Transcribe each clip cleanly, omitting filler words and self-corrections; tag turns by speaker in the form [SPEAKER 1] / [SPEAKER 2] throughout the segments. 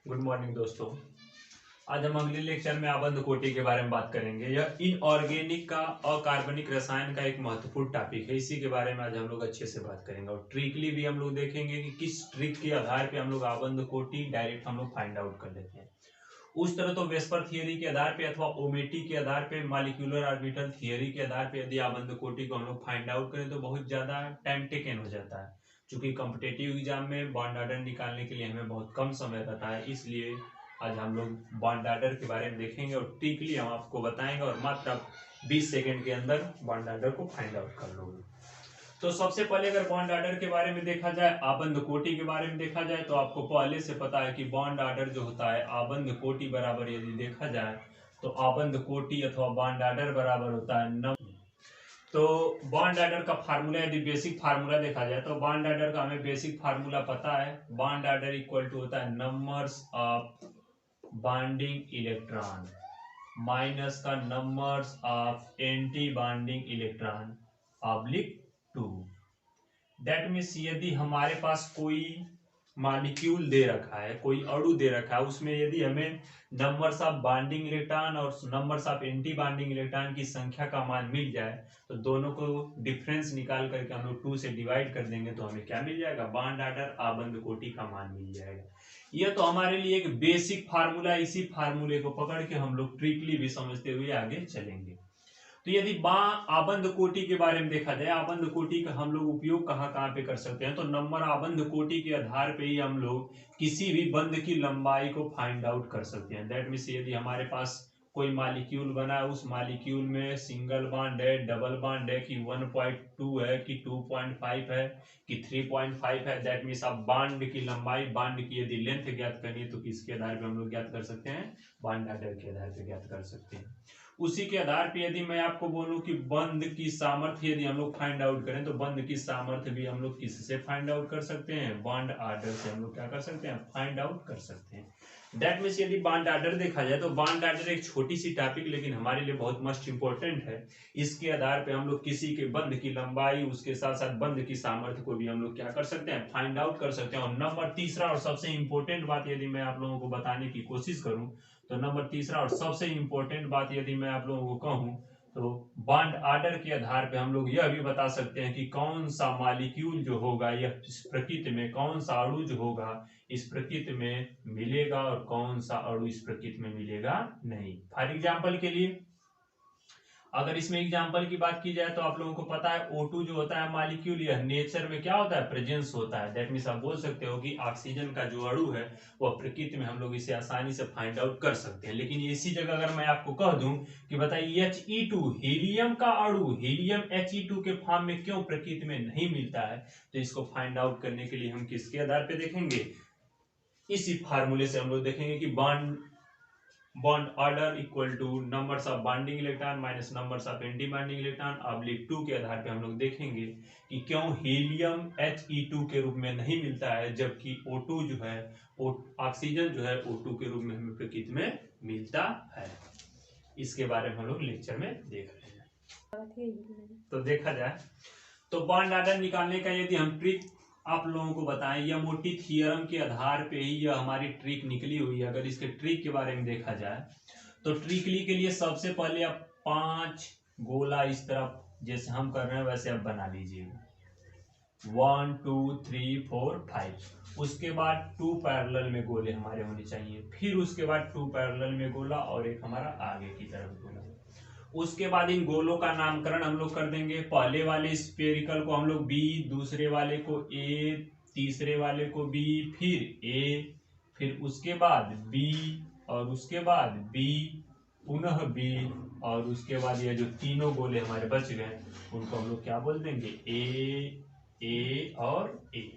[SPEAKER 1] Good morning दोस्तों। आज हम अगले लेक्चर में आबंध कोटि के बारे में बात करेंगे। यह इनऑर्गेनिक का अकार्बनिक रसायन का एक महत्वपूर्ण टॉपिक है। इसी के बारे में आज हम लोग अच्छे से बात करेंगे और ट्रिकली भी हम लोग देखेंगे कि किस ट्रिक के आधार पे हम लोग आबंध कोटि डायरेक्ट हम लोग फाइंड आउट कर लेते हैं। उस तरह तो वेस्पर थियरी के आधार पे अथवा ओमेटी के आधार पे मॉलिक्यूलर ऑर्बिटल थियरी के आधार पे यदि आबंध कोटि को हम लोग फाइंड आउट करें तो बहुत ज्यादा टाइम टेकन हो जाता है। चूंकि कॉम्पिटेटिव एग्जाम में बॉन्ड ऑर्डर निकालने के लिए हमें बहुत कम समय रहता है, इसलिए आज हम लोग बॉन्ड ऑर्डर के बारे में देखेंगे और ट्रिकली हम आपको बताएंगे और मात्र आप 20 सेकंड के अंदर बॉन्ड ऑर्डर को फाइंड आउट कर लोगे। तो सबसे पहले अगर बॉन्ड ऑर्डर के बारे में देखा जाए, आबंध कोटि के बारे में देखा जाए, तो आपको पहले से पता है कि बॉन्ड ऑर्डर जो होता है आबंध कोटि बराबर यदि देखा जाए तो आबंध कोटि अथवा बॉन्ड ऑर्डर बराबर होता है तो बॉन्ड ऑर्डर का फार्मूला यदि बेसिक फार्मूला देखा जाए तो बॉन्ड ऑर्डर का हमें बेसिक फार्मूला पता है। बॉन्ड ऑर्डर इक्वल टू होता है numbers of bonding electron minus का numbers of anti bonding electron oblique 2। That means यदि हमारे पास कोई मॉलिक्यूल दे रखा है, कोई अणु दे रखा है, उसमें यदि हमें नंबर्स ऑफ बॉन्डिंग इलेक्ट्रॉन और numbers of anti bonding electron की संख्या का मान मिल जाए तो दोनों को डिफरेंस निकाल करके हम लोग 2 से डिवाइड कर देंगे तो हमें क्या मिल जाएगा, बॉन्ड ऑर्डर आबंध कोटि का मान मिल जाएगा। यह तो हमारे लिए एक बेसिक फार्मूला, इसी फार्मूले को पकड़ के हम लोग ट्रिकली भी समझते हुए आगे चलेंगे। तो यदि आबंध कोटि के बारे में देखा जाए, आबंध कोटि का हम लोग उपयोग कहाँ कहाँ पे कर सकते हैं, तो नंबर आबंध कोटि के आधार पे ही हम लोग किसी भी बंध की लंबाई को फाइंड आउट कर सकते हैं। दैट मीन्स यदि हमारे पास कोई मॉलिक्यूल बना है, उस मॉलिक्यूल में सिंगल बॉन्ड है, डबल बॉन्ड है, कि 1.2 है कि 2.5 है कि 3.5 है, दैट मीन्स आप बॉन्ड की लंबाई, बॉन्ड की यदि लेंथ ज्ञात करनी है तो किसके आधार पे हम लोग ज्ञात कर सकते हैं, बॉन्ड ऑर्डर के आधार पे ज्ञात कर सकते हैं। उसी के आधार पे यदि मैं आपको बोलूं कि बंध की सामर्थ्य यदि हम लोग फाइंड आउट करें तो बंध की सामर्थ्य भी हम लोग किससे फाइंड आउट कर सकते हैं, बॉन्ड ऑर्डर से हम लोग क्या कर सकते हैं, फाइंड आउट कर सकते हैं। दैट मीन्स यदि बॉन्ड ऑर्डर देखा जाए तो बॉन्ड ऑर्डर एक छोटी सी टॉपिक लेकिन हमारे लिए बहुत मस्ट इंपॉर्टेंट है। इसके आधार पे हम लोग किसी के बंध की लंबाई, उसके साथ साथ बंध की सामर्थ्य को भी हम लोग क्या कर सकते हैं, फाइंड आउट कर सकते हैं। और नंबर तीसरा और सबसे इंपॉर्टेंट बात यदि मैं आप लोगों को बताने की कोशिश करूं तो नंबर तीसरा और सबसे इंपॉर्टेंट बात यदि मैं आप लोगों को कहूं तो बॉन्ड ऑर्डर के आधार पे हम लोग यह भी बता सकते हैं कि कौन सा मॉलिक्यूल जो होगा यह इस प्रकृति में, कौन सा अणु जो होगा इस प्रकृति में मिलेगा और कौन सा अणु इस प्रकृति में मिलेगा नहीं। फॉर एग्जाम्पल के लिए अगर इसमें एग्जाम्पल की बात की जाए तो आप लोगों को पता है O2 जो होता है मॉलिक्यूल, यह नेचर में क्या होता है, प्रेजेंस होता है। दैट मीन्स आप बोल सकते हो कि ऑक्सीजन का जो अणु है वह प्रकृति में हम लोग इसे आसानी से फाइंड आउट कर सकते हैं। लेकिन इसी जगह अगर मैं आपको कह दूं कि बताइए He2 हीलियम का अणु हीलियम He2 के फॉर्म में क्यों प्रकृति में नहीं मिलता है, तो इसको फाइंड आउट करने के लिए हम किसके आधार पर देखेंगे, इसी फार्मूले से हम लोग देखेंगे कि bond order equal two numbers of bonding electron minus numbers of anti bonding electron oblique 2 के आधार पे हम लोग देखेंगे कि क्यों हीलियम He2 के रूप में नहीं मिलता है जबकि O2 जो है, ऑक्सीजन जो है O2 के रूप में हमें प्रकृति में मिलता है। इसके बारे में हम लोग लेक्चर में देख रहे हैं। तो देखा जाए तो बॉन्ड ऑर्डर निकालने का यदि हम ट्रिक आप लोगों को बताएं, यह मोटी थियरम के आधार पे ही यह हमारी ट्रिक निकली हुई है। अगर इसके ट्रिक के बारे में देखा जाए तो ट्रिकली के लिए सबसे पहले आप 5 गोला इस तरफ जैसे हम कर रहे हैं वैसे आप बना लीजिएगा, 1 2 3 4 5। उसके बाद 2 पैरेलल में गोले हमारे होने चाहिए, फिर उसके बाद 2 पैरेलल में गोला और एक हमारा आगे की तरफ गोला। उसके बाद इन गोलों का नामकरण हम लोग कर देंगे। पहले वाले स्फेरिकल को हम लोग बी, दूसरे वाले को ए, तीसरे वाले को बी, फिर ए, फिर उसके बाद बी और उसके बाद बी, पुनः बी और उसके बाद ये जो तीनों गोले हमारे बच गए उनको हम लोग क्या बोल देंगे, ए और ए।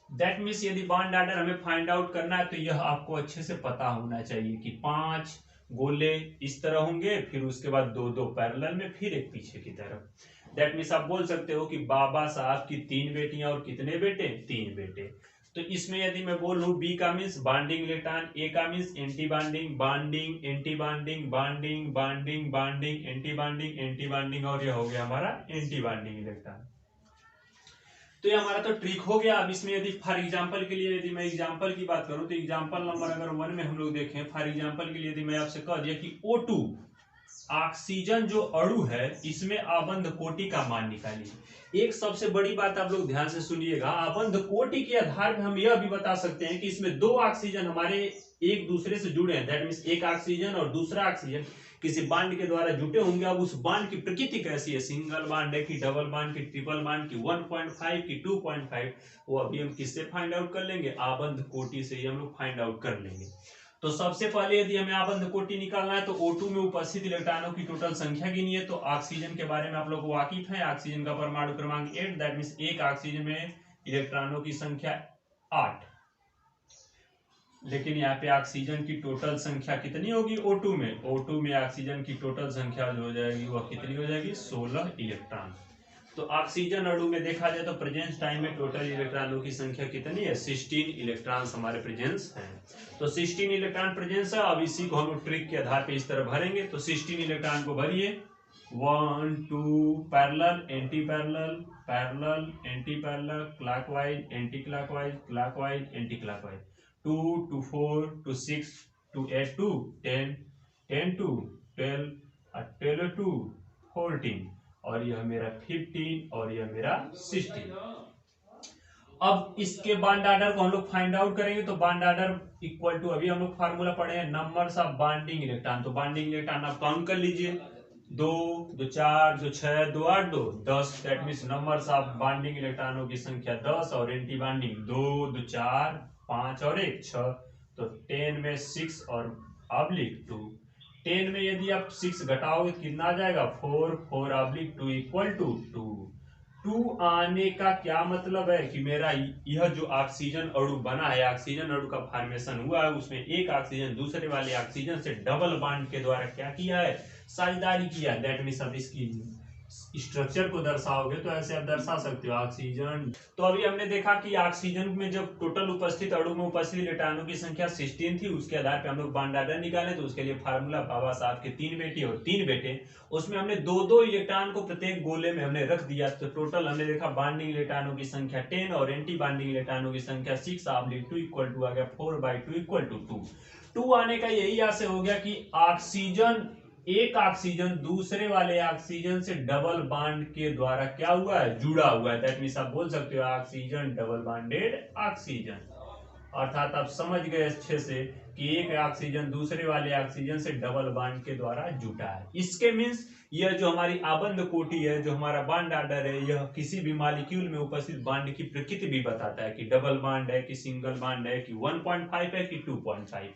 [SPEAKER 1] दैट मीन्स यदि बॉन्ड ऑर्डर हमें फाइंड आउट करना है तो यह आपको अच्छे से पता होना चाहिए कि 5 गोले इस तरह होंगे, फिर उसके बाद 2 पैरेलल में, फिर एक पीछे की तरफ। दैट मीन्स आप बोल सकते हो कि बाबा साहब की 3 बेटियां और कितने बेटे, 3 बेटे। तो इसमें यदि मैं बोलूं बी का मीन्स बॉन्डिंग इलेक्ट्रॉन, ए का means anti bonding, bonding anti bonding, bonding bonding bonding anti bonding, anti bonding और यह हो गया हमारा एंटी बॉन्डिंग इलेक्ट्रॉन। तो ये हमारा तो ट्रिक हो गया। अब इसमें यदि फॉर एग्जांपल के लिए यदि मैं एग्जांपल की बात करूं तो एग्जांपल नंबर अगर 1 में हम लोग देखें, फॉर एग्जांपल के लिए यदि मैं आपसे कह दिया कि O2 ऑक्सीजन जो अणु है इसमें आबंध कोटि का मान निकालिए। एक सबसे बड़ी बात आप लोग ध्यान से सुनिएगा, आबंध कोटि के आधार में हम यह भी बता सकते हैं कि इसमें दो ऑक्सीजन हमारे एक दूसरे से जुड़े हैं, दैट मींस एक ऑक्सीजन और दूसरा ऑक्सीजन किसी बांड के द्वारा जुटे होंगे। अब उस बांड की प्रकृति कैसी है, सिंगल बांड है कि डबल बांड की ट्रिपल बांड की 1.5 की 2.5, वो अभी हम किससे फाइंड आउट कर लेंगे, आबंध कोटि से ही हम लोग फाइंड आउट कर लेंगे। तो सबसे पहले यदि हमें आबंध कोटि निकालना है तो O2 में उपस्थित इलेक्ट्रॉनों की टोटल संख्या गिनिए। तो ऑक्सीजन के बारे में आप लोग वाकिफ हैं, ऑक्सीजन का परमाणु क्रमांक 8, दैट मींस एक ऑक्सीजन में इलेक्ट्रॉनों की संख्या 8। लेकिन यहाँ पे ऑक्सीजन की टोटल संख्या कितनी होगी O2 में, O2 में ऑक्सीजन की टोटल संख्या जो हो जाएगी वह कितनी हो जाएगी, 16 इलेक्ट्रॉन। तो ऑक्सीजन अणु में देखा जाए तो प्रेजेंस टाइम में टोटल इलेक्ट्रॉनों की संख्या कितनी है, 16 इलेक्ट्रॉन्स हमारे प्रेजेंस हैं। तो 16 इलेक्ट्रॉन प्रेजेंस है। अब इसी को हम ट्रिक के आधार पे इस तरह भरेंगे। तो 16 इलेक्ट्रॉन को भरिए, 1 2 parallel anti parallel, parallel anti parallel, clockwise anti clockwise, clockwise anti clockwise, 2 to 4 to 6 to 8 to 10, 10 to 12, 12 to 14, और यह मेरा 15 और यह मेरा 16। अब इसके बॉन्ड ऑर्डर को हम लोग फाइंड आउट करेंगे। तो बॉन्ड ऑर्डर इक्वल टू, अभी हम लोग फार्मूला पढ़े हैं, नंबर्स ऑफ बॉन्डिंग इलेक्ट्रॉन। तो बॉन्डिंग इलेक्ट्रॉन आप काउंट कर लीजिए, 2 2 4 2 6 2 8 2 10, that means numbers of bonding इलेक्ट्रॉनों की संख्या 10 और एंटी बॉन्डिंग 2 2 4 5 और 1 6। तो 10 में 6 और ऑब्लिक 2, 10 में यदि आप 6 घटाओगे तो कितना आ जाएगा, 4 4 ऑब्लिक 2 इक्वल टू 2। 2 आने का क्या मतलब है कि मेरा यह जो ऑक्सीजन अणु बना है, ऑक्सीजन अणु का फॉर्मेशन हुआ है, उसमें एक ऑक्सीजन दूसरे वाले ऑक्सीजन से डबल बॉन्ड के द्वारा क्या किया है, साझेदारी किया। दैट मींस अब इसकी स्ट्रक्चर को दर्शाओगे तो ऐसे आप दर्शा सकते हो, ऑक्सीजन। तो अभी हमने देखा कि ऑक्सीजन में जब टोटल उपस्थित अणु में उपस्थित इलेक्ट्रॉनों की संख्या 16 थी, उसके आधार पे हम लोग बॉन्ड ऑर्डर निकाले। तो उसके लिए फार्मूला, बाबा साहब के 3 बेटी और 3 बेटे, उसमें हमने 2-2 इलेक्ट्रॉन को प्रत्येक गोले में हमने रख दिया। तो टोटल हमने देखा बॉन्डिंग इलेक्ट्रॉनों की संख्या 10 और एंटी बॉन्डिंग इलेक्ट्रॉनों की संख्या 6 ऑब्लिक 2 इक्वल टू आ गया 4/2 इक्वल टू 2। 2 आने का यही आशय हो गया कि ऑक्सीजन, एक ऑक्सीजन दूसरे वाले ऑक्सीजन से डबल बॉन्ड के द्वारा क्या हुआ है, जुड़ा हुआ है। दैट मींस आप बोल सकते हो ऑक्सीजन डबल बॉन्डेड ऑक्सीजन। अर्थात आप समझ गए अच्छे से कि एक ऑक्सीजन दूसरे वाले ऑक्सीजन से डबल बॉन्ड के द्वारा जुटा है। इसके मींस यह जो हमारी आबंध कोटि है, जो हमारा बॉन्ड ऑर्डर है, यह किसी भी मॉलिक्यूल में उपस्थित बॉन्ड की प्रकृति भी बताता है कि डबल बॉन्ड है कि सिंगल बॉन्ड है कि 1.5 है कि 2.5।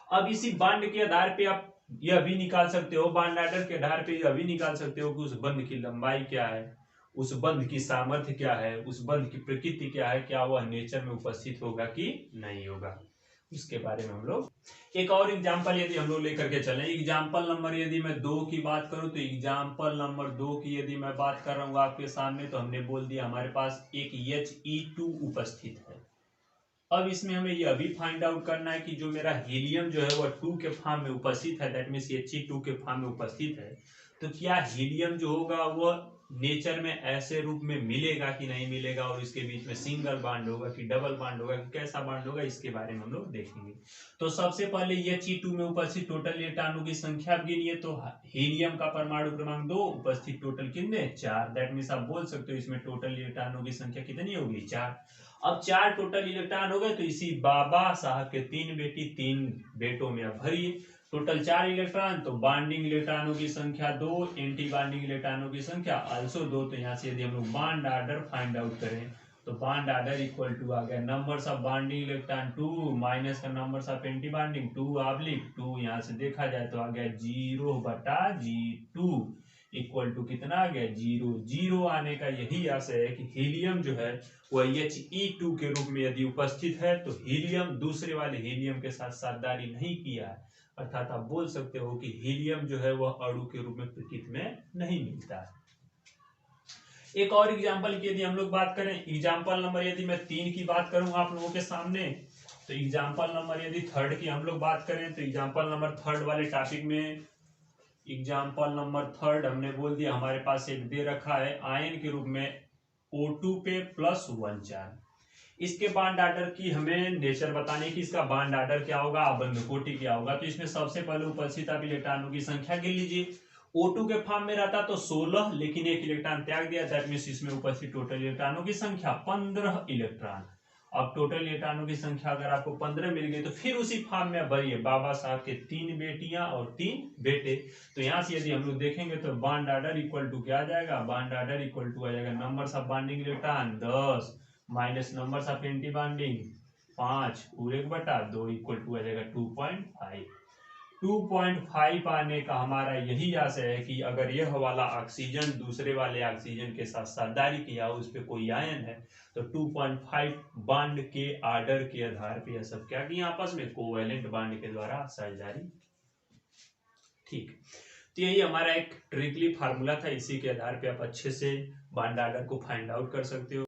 [SPEAKER 1] अब इसी बॉन्ड के आधार पे आप यह भी निकाल सकते हो, बॉन्ड ऑर्डर के आधार पे यह भी निकाल सकते हो कि उस बंध की लंबाई क्या है, उस बंध की सामर्थ्य क्या है, उस बंध की प्रकृति क्या है, क्या वह नेचर में उपस्थित होगा कि नहीं होगा, उसके बारे में हम लोग एक और एग्जांपल यदि हम लोग लेकर के चलें। एग्जांपल नंबर यदि मैं 2 की बात करूं तो एग्जांपल नंबर 2 की यदि मैं बात कर रहा हूं आपके सामने, तो हमने बोल दिया हमारे पास एक He2 उपस्थित है। अब इसमें हमें यह भी फाइंड आउट करना है कि जो मेरा हीलियम जो है वह 2 के फॉर्म में उपस्थित है, दैट मींस He2 के फॉर्म में उपस्थित है। तो क्या हीलियम जो होगा वह नेचर में ऐसे रूप में मिलेगा कि नहीं मिलेगा, और इसके बीच में सिंगल बॉन्ड होगा कि डबल बॉन्ड होगा कि कैसा बॉन्ड होगा, इसके बारे में हम लोग देखेंगे। तो सबसे पहले He2 में उपस्थित टोटल इलेक्ट्रॉनों की संख्या गिनिए। तो हीलियम का परमाणु क्रमांक 2, उपस्थित टोटल कितने, 4। दैट मींस आप बोल सकते हो इसमें टोटल इलेक्ट्रॉनों की संख्या कितनी होगी, 4। अब 4 टोटल इलेक्ट्रॉन हो गए, तो इसी बाबा साहब के 3 बेटी 3 बेटों में अब भरिए टोटल 4 इलेक्ट्रॉन। तो बॉन्डिंग इलेक्ट्रॉनों की संख्या 2, एंटी बॉन्डिंग इलेक्ट्रॉनों की संख्या आल्सो 2। तो यहाँ से यदि हम लोग बॉन्ड ऑर्डर फाइंड आउट करें तो बॉन्ड ऑर्डर इक्वल टू आ गया numbers of bonding electron 2 minus का numbers of anti bonding 2 oblique 2। यहाँ से देखा जाए तो आ गया 0/G2 इक्वल टू कितना आ गया, 0। 0 आने का यही आशय है कि हीलियम जो है वह He2 के रूप में यदि उपस्थित है तो हीलियम दूसरे वाले हीलियम के साथ साझेदारी नहीं किया है, अर्थात आप बोल सकते हो कि हीलियम जो है वह अणु के रूप में प्रकृति में नहीं मिलता है। एक और एग्जांपल की यदि हम लोग बात करें, एग्जांपल नंबर यदि मैं 3 की बात करूं आप लोगों के सामने, तो एग्जांपल नंबर यदि 3 की हम लोग बात करें तो एग्जांपल नंबर 3 वाले टॉपिक में, एग्जांपल नंबर 3 हमने बोल दिया हमारे पास एक दे रखा है आयन के रूप में O2 पे +1 चार्ज। इसके बॉन्ड ऑर्डर की हमें नेचर बताने की, इसका बॉन्ड ऑर्डर क्या होगा, आबंध कोटि क्या होगा। तो इसमें सबसे पहले उपस्थित आप इलेक्ट्रॉनों की संख्या गिन लीजिए। O2 के फॉर्म में रहता तो 16, लेकिन एक इलेक्ट्रॉन त्याग दिया, दैट मींस इसमें उपस्थित टोटल इलेक्ट्रॉनों की संख्या 15 इलेक्ट्रॉन। अब टोटल इलेक्ट्रॉनों की संख्या अगर आपको 15 मिल गई तो फिर उसी फॉर्म में भरिए, बाबा साहब के 3 बेटियां और 3 बेटे। तो यहाँ से यदि हम लोग देखेंगे तो बॉन्ड ऑर्डर इक्वल टू क्या आ जाएगा, बॉन्ड ऑर्डर इक्वल टू आ जाएगा numbers of bonding electron 10 minus numbers of anti bonding 5 पूरे 1/2 इक्वल टू आ जाएगा 2.5। 2.5 आने का हमारा यही आशय है कि अगर यह वाला ऑक्सीजन दूसरे वाले ऑक्सीजन के साथ साझेदारी किया, उस पे कोई आयन है, तो 2.5 बॉन्ड के ऑर्डर के आधार पे यह सब क्या किया आपस में, कोवैलेंट बॉन्ड के द्वारा साझेदारी। ठीक, तो यही हमारा एक ट्रिकली फार्मूला था, इसी के आधार पे आप अच्छे से बॉन्ड ऑर्डर को फाइंड आउट कर सकते हो।